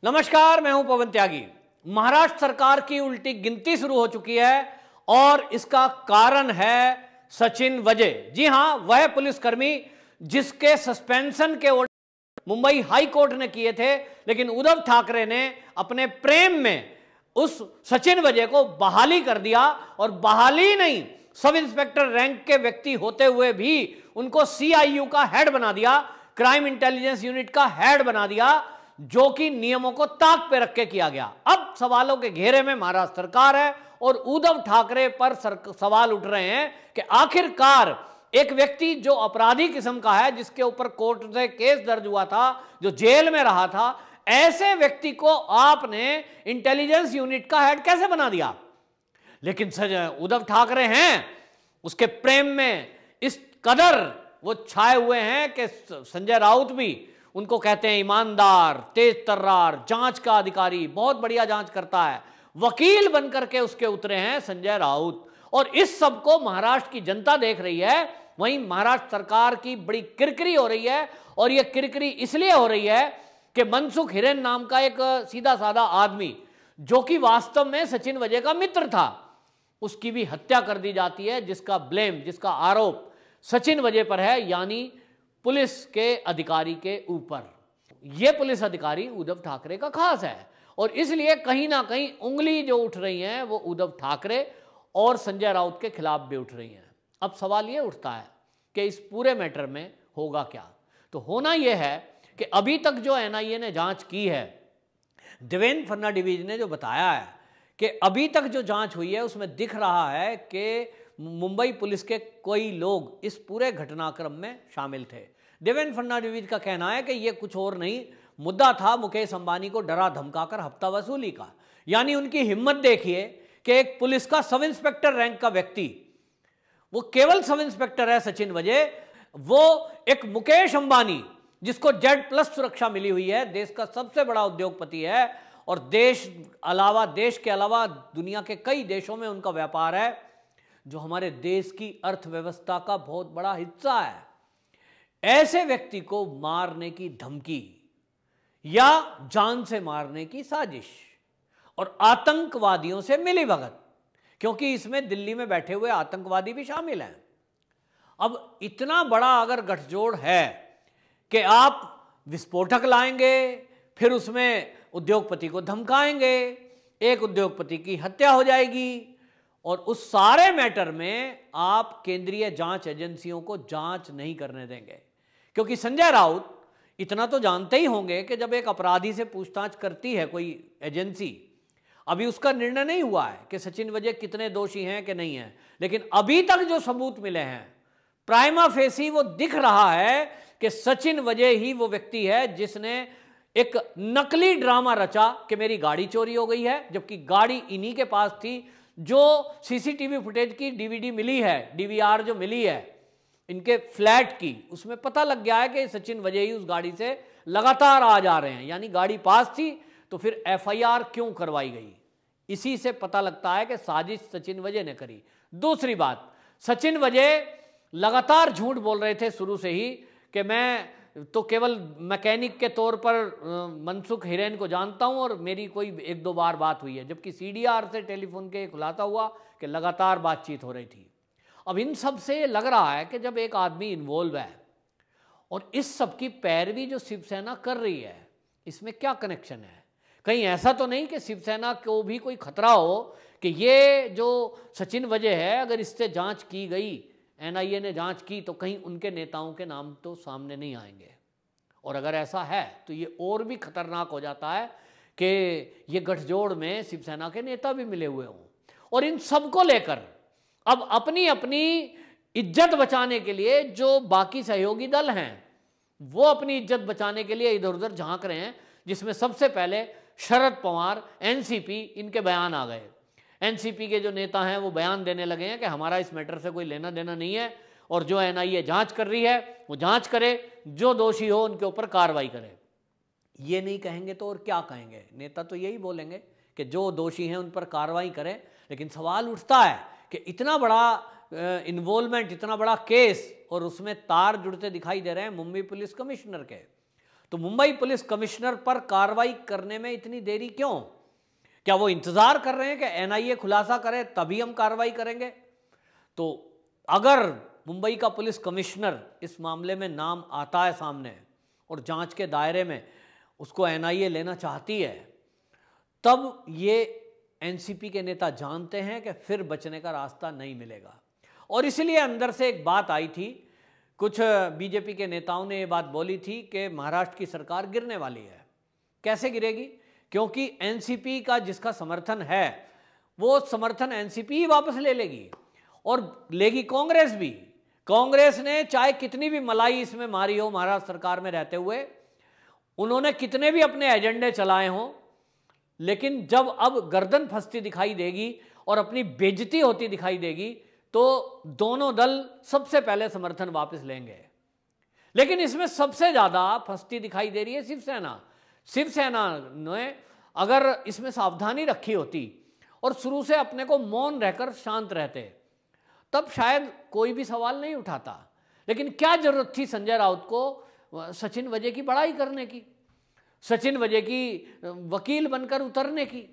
नमस्कार, मैं हूं पवन त्यागी। महाराष्ट्र सरकार की उल्टी गिनती शुरू हो चुकी है और इसका कारण है सचिन वजे। जी हां, वह पुलिसकर्मी जिसके सस्पेंशन के ऑर्डर मुंबई हाई कोर्ट ने किए थे, लेकिन उद्धव ठाकरे ने अपने प्रेम में उस सचिन वजे को बहाली कर दिया। और बहाली नहीं, सब इंस्पेक्टर रैंक के व्यक्ति होते हुए भी उनको सीआईयू का हेड बना दिया, क्राइम इंटेलिजेंस यूनिट का हेड बना दिया, जो कि नियमों को ताक पे रख के किया गया। अब सवालों के घेरे में महाराष्ट्र सरकार है और उद्धव ठाकरे पर सवाल उठ रहे हैं कि आखिरकार एक व्यक्ति जो अपराधी किस्म का है, जिसके ऊपर कोर्ट से केस दर्ज हुआ था, जो जेल में रहा था, ऐसे व्यक्ति को आपने इंटेलिजेंस यूनिट का हेड कैसे बना दिया? लेकिन उद्धव ठाकरे हैं उसके प्रेम में इस कदर वो छाए हुए हैं कि संजय राउत भी उनको कहते हैं ईमानदार, तेज तर्रार, जांच का अधिकारी, बहुत बढ़िया जांच करता है, वकील बनकर के उसके उतरे हैं संजय राउत। और इस सब को महाराष्ट्र की जनता देख रही है। वहीं महाराष्ट्र सरकार की बड़ी किरकिरी हो रही है, और यह किरकिरी इसलिए हो रही है कि मनसुख हिरेन नाम का एक सीधा साधा आदमी, जो कि वास्तव में सचिन वजे का मित्र था, उसकी भी हत्या कर दी जाती है, जिसका ब्लेम, जिसका आरोप सचिन वजे पर है, यानी पुलिस के अधिकारी के ऊपर। यह पुलिस अधिकारी उद्धव ठाकरे का खास है, और इसलिए कहीं ना कहीं उंगली जो उठ रही है वो उद्धव ठाकरे और संजय राउत के खिलाफ भी उठ रही हैं। अब सवाल यह उठता है कि इस पूरे मैटर में होगा क्या? तो होना यह है कि अभी तक जो एनआईए ने जांच की है, देवेंद्र फडणवीस ने जो बताया है कि अभी तक जो जांच हुई है उसमें दिख रहा है कि मुंबई पुलिस के कोई लोग इस पूरे घटनाक्रम में शामिल थे। देवेंद्र फडणवीस का कहना है कि यह कुछ और नहीं, मुद्दा था मुकेश अंबानी को डरा धमकाकर हफ्ता वसूली का। यानी उनकी हिम्मत देखिए कि एक पुलिस का सब इंस्पेक्टर रैंक का व्यक्ति, वो केवल सब इंस्पेक्टर है सचिन वजे, वो एक मुकेश अंबानी जिसको Z+ सुरक्षा मिली हुई है, देश का सबसे बड़ा उद्योगपति है, और देश के अलावा दुनिया के कई देशों में उनका व्यापार है, जो हमारे देश की अर्थव्यवस्था का बहुत बड़ा हिस्सा है। ऐसे व्यक्ति को मारने की धमकी या जान से मारने की साजिश और आतंकवादियों से मिलीभगत, क्योंकि इसमें दिल्ली में बैठे हुए आतंकवादी भी शामिल हैं। अब इतना बड़ा अगर गठजोड़ है कि आप विस्फोटक लाएंगे, फिर उसमें उद्योगपति को धमकाएंगे, एक उद्योगपति की हत्या हो जाएगी, और उस सारे मैटर में आप केंद्रीय जांच एजेंसियों को जांच नहीं करने देंगे। क्योंकि संजय राउत इतना तो जानते ही होंगे कि जब एक अपराधी से पूछताछ करती है कोई एजेंसी, अभी उसका निर्णय नहीं हुआ है कि सचिन वजे कितने दोषी हैं कि नहीं हैं, लेकिन अभी तक जो सबूत मिले हैं, प्राइमा फेसी वो दिख रहा है कि सचिन वजे ही वो व्यक्ति है जिसने एक नकली ड्रामा रचा कि मेरी गाड़ी चोरी हो गई है, जबकि गाड़ी इन्हीं के पास थी। जो सीसीटीवी फुटेज की डीवीडी मिली है, डीवीआर जो मिली है इनके फ्लैट की, उसमें पता लग गया है कि सचिन वजे ही उस गाड़ी से लगातार आ जा रहे हैं। यानी गाड़ी पास थी, तो फिर एफआईआर क्यों करवाई गई? इसी से पता लगता है कि साजिश सचिन वजे ने करी। दूसरी बात, सचिन वजे लगातार झूठ बोल रहे थे शुरू से ही कि मैं तो केवल मैकेनिक के तौर पर मनसुख हिरेन को जानता हूं और मेरी कोई 1-2 बार बात हुई है, जबकि सीडीआर से टेलीफोन के खुलासा हुआ कि लगातार बातचीत हो रही थी। अब इन सब से लग रहा है कि जब एक आदमी इन्वॉल्व है और इस सब की पैरवी जो शिवसेना कर रही है, इसमें क्या कनेक्शन है? कहीं ऐसा तो नहीं कि शिवसेना को भी कोई खतरा हो कि ये जो सचिन वजे है, अगर इससे जांच की गई, एनआईए ने जांच की, तो कहीं उनके नेताओं के नाम तो सामने नहीं आएंगे? और अगर ऐसा है तो ये और भी खतरनाक हो जाता है कि ये गठजोड़ में शिवसेना के नेता भी मिले हुए हों। और इन सब को लेकर अब अपनी अपनी इज्जत बचाने के लिए जो बाकी सहयोगी दल हैं, वो अपनी इज्जत बचाने के लिए इधर उधर झांक रहे हैं, जिसमें सबसे पहले शरद पवार, एनसीपी, इनके बयान आ गए। एनसीपी के जो नेता हैं वो बयान देने लगे हैं कि हमारा इस मैटर से कोई लेना देना नहीं है, और जो एनआईए जांच कर रही है वो जांच करे, जो दोषी हो उनके ऊपर कार्रवाई करे। ये नहीं कहेंगे तो और क्या कहेंगे? नेता तो यही बोलेंगे कि जो दोषी हैं उन पर कार्रवाई करें। लेकिन सवाल उठता है कि इतना बड़ा इन्वॉल्वमेंट, इतना बड़ा केस, और उसमें तार जुड़ते दिखाई दे रहे हैं मुंबई पुलिस कमिश्नर के। तो मुंबई पुलिस कमिश्नर पर कार्रवाई करने में इतनी देरी क्यों? क्या वो इंतजार कर रहे हैं कि एनआईए खुलासा करे तभी हम कार्रवाई करेंगे? तो अगर मुंबई का पुलिस कमिश्नर इस मामले में नाम आता है सामने और जांच के दायरे में उसको एनआईए लेना चाहती है, तब ये एनसीपी के नेता जानते हैं कि फिर बचने का रास्ता नहीं मिलेगा। और इसलिए अंदर से एक बात आई थी, कुछ बीजेपी के नेताओं ने ये बात बोली थी कि महाराष्ट्र की सरकार गिरने वाली है। कैसे गिरेगी? क्योंकि एनसीपी का जिसका समर्थन है वो समर्थन एनसीपी ही वापस ले लेगी और लेगी कांग्रेस भी। कांग्रेस ने चाहे कितनी भी मलाई इसमें मारी हो महाराष्ट्र सरकार में रहते हुए, उन्होंने कितने भी अपने एजेंडे चलाए हों, लेकिन जब अब गर्दन फंसती दिखाई देगी और अपनी बेइज्जती होती दिखाई देगी तो दोनों दल सबसे पहले समर्थन वापस लेंगे। लेकिन इसमें सबसे ज्यादा फंसती दिखाई दे रही है शिवसेना। शिवसेना ने अगर इसमें सावधानी रखी होती और शुरू से अपने को मौन रहकर शांत रहते, तब शायद कोई भी सवाल नहीं उठाता। लेकिन क्या जरूरत थी संजय राउत को सचिन वजे की बड़ाई करने की, सचिन वजे की वकील बनकर उतरने की?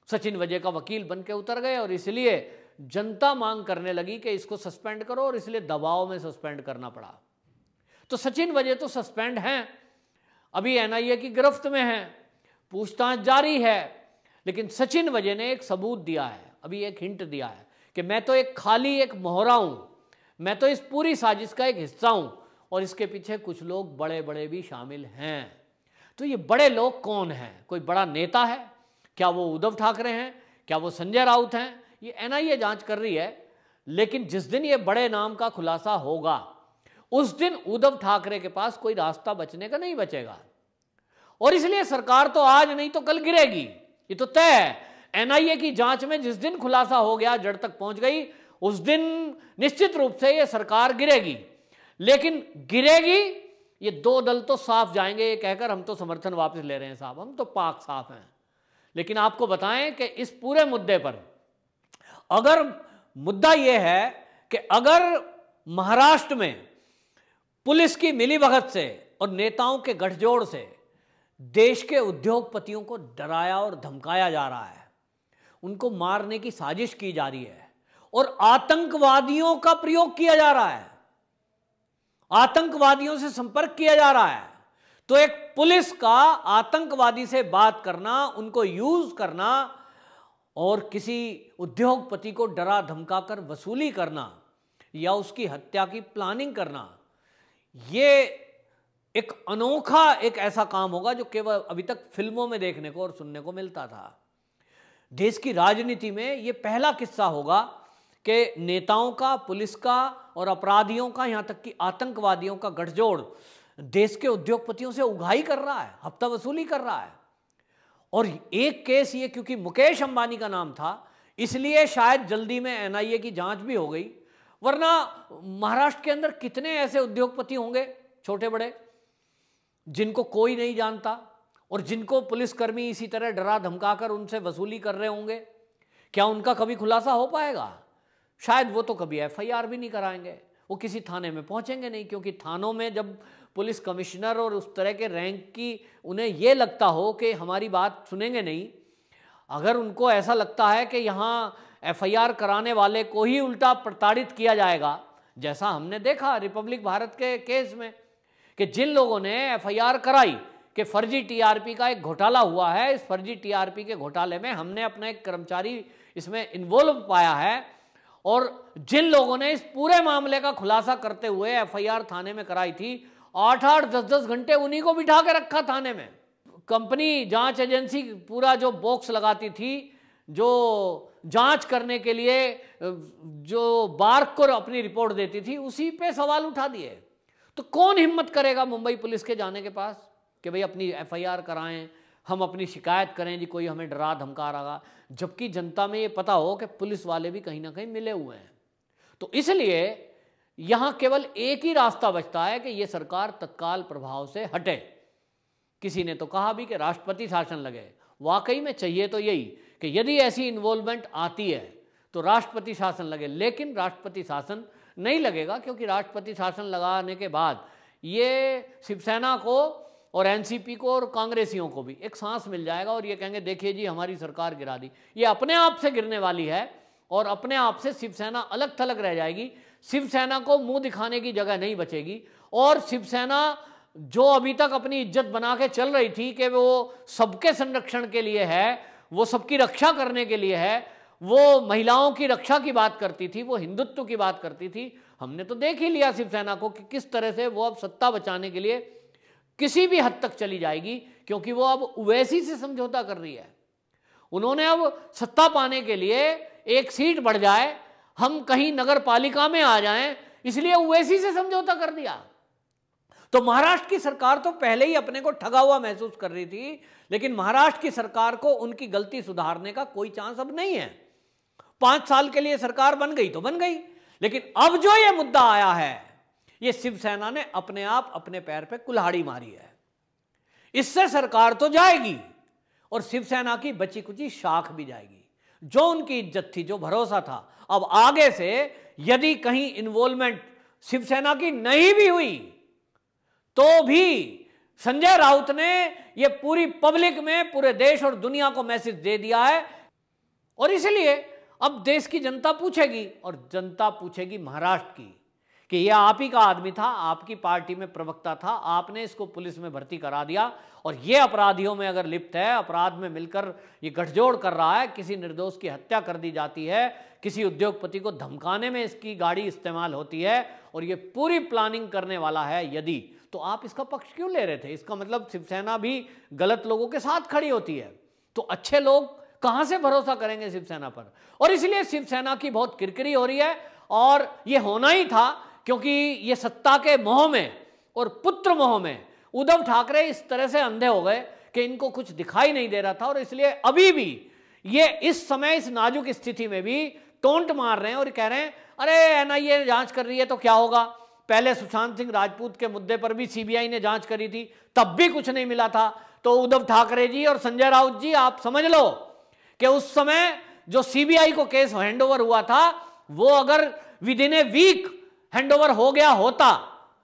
सचिन वजे का वकील बनकर उतर गए और इसलिए जनता मांग करने लगी कि इसको सस्पेंड करो और इसलिए दबाव में सस्पेंड करना पड़ा। तो सचिन वजे तो सस्पेंड हैं, अभी एनआईए की गिरफ्त में हैं, पूछताछ जारी है, लेकिन सचिन वजे ने एक सबूत दिया है, अभी एक हिंट दिया है कि मैं तो एक खाली एक मोहरा हूं, मैं तो इस पूरी साजिश का एक हिस्सा हूं और इसके पीछे कुछ लोग बड़े बड़े भी शामिल हैं। तो ये बड़े लोग कौन हैं? कोई बड़ा नेता है? क्या वो उद्धव ठाकरे हैं? क्या वो संजय राउत हैं? ये एनआईए जांच कर रही है, लेकिन जिस दिन ये बड़े नाम का खुलासा होगा उस दिन उद्धव ठाकरे के पास कोई रास्ता बचने का नहीं बचेगा। और इसलिए सरकार तो आज नहीं तो कल गिरेगी, ये तो तय है। एनआईए की जांच में जिस दिन खुलासा हो गया, जड़ तक पहुंच गई, उस दिन निश्चित रूप से ये सरकार गिरेगी। लेकिन गिरेगी, ये दो दल तो साफ जाएंगे ये कहकर हम तो समर्थन वापस ले रहे हैं साहब, हम तो पाक साफ हैं। लेकिन आपको बताएं कि इस पूरे मुद्दे पर अगर मुद्दा यह है कि अगर महाराष्ट्र में पुलिस की मिलीभगत से और नेताओं के गठजोड़ से देश के उद्योगपतियों को डराया और धमकाया जा रहा है, उनको मारने की साजिश की जा रही है और आतंकवादियों का प्रयोग किया जा रहा है, आतंकवादियों से संपर्क किया जा रहा है, तो एक पुलिस का आतंकवादी से बात करना, उनको यूज करना और किसी उद्योगपति को डरा धमकाकर वसूली करना या उसकी हत्या की प्लानिंग करना, ये एक अनोखा एक ऐसा काम होगा जो केवल अभी तक फिल्मों में देखने को और सुनने को मिलता था। देश की राजनीति में ये पहला किस्सा होगा कि नेताओं का, पुलिस का और अपराधियों का, यहां तक कि आतंकवादियों का गठजोड़ देश के उद्योगपतियों से उगाही कर रहा है, हफ्ता वसूली कर रहा है। और एक केस ये क्योंकि मुकेश अंबानी का नाम था इसलिए शायद जल्दी में एनआईए की जांच भी हो गई, वरना महाराष्ट्र के अंदर कितने ऐसे उद्योगपति होंगे छोटे बड़े जिनको कोई नहीं जानता और जिनको पुलिसकर्मी इसी तरह डरा धमकाकर उनसे वसूली कर रहे होंगे। क्या उनका कभी खुलासा हो पाएगा? शायद वो तो कभी एफआईआर भी नहीं कराएंगे, वो किसी थाने में पहुंचेंगे नहीं, क्योंकि थानों में जब पुलिस कमिश्नर और उस तरह के रैंक की उन्हें ये लगता हो कि हमारी बात सुनेंगे नहीं, अगर उनको ऐसा लगता है कि यहाँ एफआईआर कराने वाले को ही उल्टा प्रताड़ित किया जाएगा, जैसा हमने देखा रिपब्लिक भारत के केस में कि जिन लोगों ने एफआईआर कराई कि फर्जी टीआरपी का एक घोटाला हुआ है, इस फर्जी टीआरपी के घोटाले में हमने अपना एक कर्मचारी इसमें इन्वॉल्व पाया है, और जिन लोगों ने इस पूरे मामले का खुलासा करते हुए एफआईआर थाने में कराई थी, 8-8, 10-10 घंटे उन्हीं को बिठा के रखा थाने में। कंपनी जांच एजेंसी पूरा जो बॉक्स लगाती थी, जो जांच करने के लिए जो बार्क को अपनी रिपोर्ट देती थी, उसी पे सवाल उठा दिए। तो कौन हिम्मत करेगा मुंबई पुलिस के जाने के पास कि भाई अपनी एफआईआर कराएं, हम अपनी शिकायत करें जी कोई हमें डरा धमका रहा, जबकि जनता में ये पता हो कि पुलिस वाले भी कहीं ना कहीं मिले हुए हैं। तो इसलिए यहां केवल एक ही रास्ता बचता है कि ये सरकार तत्काल प्रभाव से हटे। किसी ने तो कहा भी कि राष्ट्रपति शासन लगे, वाकई में चाहिए तो यही कि यदि ऐसी इन्वॉल्वमेंट आती है तो राष्ट्रपति शासन लगे, लेकिन राष्ट्रपति शासन नहीं लगेगा, क्योंकि राष्ट्रपति शासन लगाने के बाद ये शिवसेना को और एनसीपी को और कांग्रेसियों को भी एक सांस मिल जाएगा और ये कहेंगे देखिए जी हमारी सरकार गिरा दी। ये अपने आप से गिरने वाली है और अपने आप से शिवसेना अलग थलग रह जाएगी। शिवसेना को मुंह दिखाने की जगह नहीं बचेगी और शिवसेना जो अभी तक अपनी इज्जत बना के चल रही थी कि वो सबके संरक्षण के लिए है, वो सबकी रक्षा करने के लिए है, वो महिलाओं की रक्षा की बात करती थी, वो हिंदुत्व की बात करती थी, हमने तो देख ही लिया शिवसेना को कि किस तरह से वो अब सत्ता बचाने के लिए किसी भी हद तक चली जाएगी, क्योंकि वो अब ओवैसी से समझौता कर रही है। उन्होंने अब सत्ता पाने के लिए एक सीट बढ़ जाए, हम कहीं नगर पालिका में आ जाएं, इसलिए ओवैसी से समझौता कर दिया। तो महाराष्ट्र की सरकार तो पहले ही अपने को ठगा हुआ महसूस कर रही थी, लेकिन महाराष्ट्र की सरकार को उनकी गलती सुधारने का कोई चांस अब नहीं है। 5 साल के लिए सरकार बन गई तो बन गई, लेकिन अब जो ये मुद्दा आया है, ये शिवसेना ने अपने आप अपने पैर पे कुल्हाड़ी मारी है। इससे सरकार तो जाएगी और शिवसेना की बची कुची शाख भी जाएगी। जो उनकी इज्जत थी, जो भरोसा था, अब आगे से यदि कहीं इन्वॉल्वमेंट शिवसेना की नहीं भी हुई तो भी संजय राउत ने यह पूरी पब्लिक में, पूरे देश और दुनिया को मैसेज दे दिया है। और इसलिए अब देश की जनता पूछेगी, और जनता पूछेगी महाराष्ट्र की, कि यह आप ही का आदमी था, आपकी पार्टी में प्रवक्ता था, आपने इसको पुलिस में भर्ती करा दिया और यह अपराधियों में अगर लिप्त है, अपराध में मिलकर ये गठजोड़ कर रहा है, किसी निर्दोष की हत्या कर दी जाती है, किसी उद्योगपति को धमकाने में इसकी गाड़ी इस्तेमाल होती है और ये पूरी प्लानिंग करने वाला है यदि, तो आप इसका पक्ष क्यों ले रहे थे? इसका मतलब शिवसेना भी गलत लोगों के साथ खड़ी होती है, तो अच्छे लोग कहां से भरोसा करेंगे शिवसेना पर? और इसलिए शिवसेना की बहुत किरकिरी हो रही है और यह होना ही था, क्योंकि ये सत्ता के मोह में और पुत्र मोह में उद्धव ठाकरे इस तरह से अंधे हो गए कि इनको कुछ दिखाई नहीं दे रहा था। और इसलिए अभी भी ये इस समय इस नाजुक स्थिति में भी टोंट मार रहे हैं और कह रहे हैं अरे एनआईए जांच कर रही है तो क्या होगा। पहले सुशांत सिंह राजपूत के मुद्दे पर भी सीबीआई ने जांच करी थी, तब भी कुछ नहीं मिला था। तो उद्धव ठाकरे जी और संजय राउत जी, आप समझ लो कि उस समय जो सीबीआई को केस हैंडओवर हुआ था, वो अगर within a week handover हो गया होता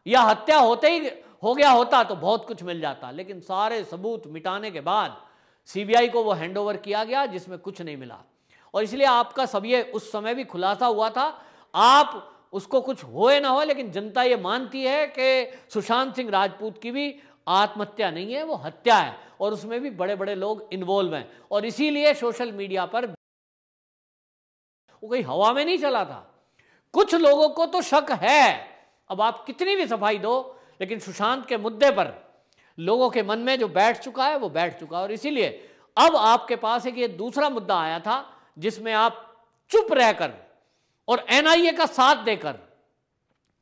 या हत्या होते ही हो गया होता तो बहुत कुछ मिल जाता, लेकिन सारे सबूत मिटाने के बाद सीबीआई को वो हैंडओवर किया गया जिसमें कुछ नहीं मिला। और इसलिए आपका सब ये उस समय भी खुलासा हुआ था, आप उसको कुछ होए ना हो, लेकिन जनता ये मानती है कि सुशांत सिंह राजपूत की भी आत्महत्या नहीं है, वो हत्या है और उसमें भी बड़े बड़े लोग इन्वॉल्व हैं। और इसीलिए सोशल मीडिया पर वो कोई हवा में नहीं चला था। कुछ लोगों को तो शक है, अब आप कितनी भी सफाई दो, लेकिन सुशांत के मुद्दे पर लोगों के मन में जो बैठ चुका है वो बैठ चुका है। और इसीलिए अब आपके पास एक ये दूसरा मुद्दा आया था जिसमें आप चुप रहकर और एनआईए का साथ देकर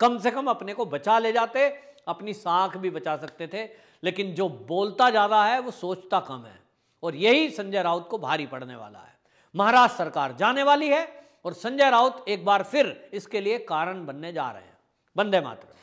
कम से कम अपने को बचा ले जाते, अपनी साख भी बचा सकते थे। लेकिन जो बोलता ज्यादा है वो सोचता कम है, और यही संजय राउत को भारी पड़ने वाला है। महाराष्ट्र सरकार जाने वाली है और संजय राउत एक बार फिर इसके लिए कारण बनने जा रहे हैं। वंदे मातरम।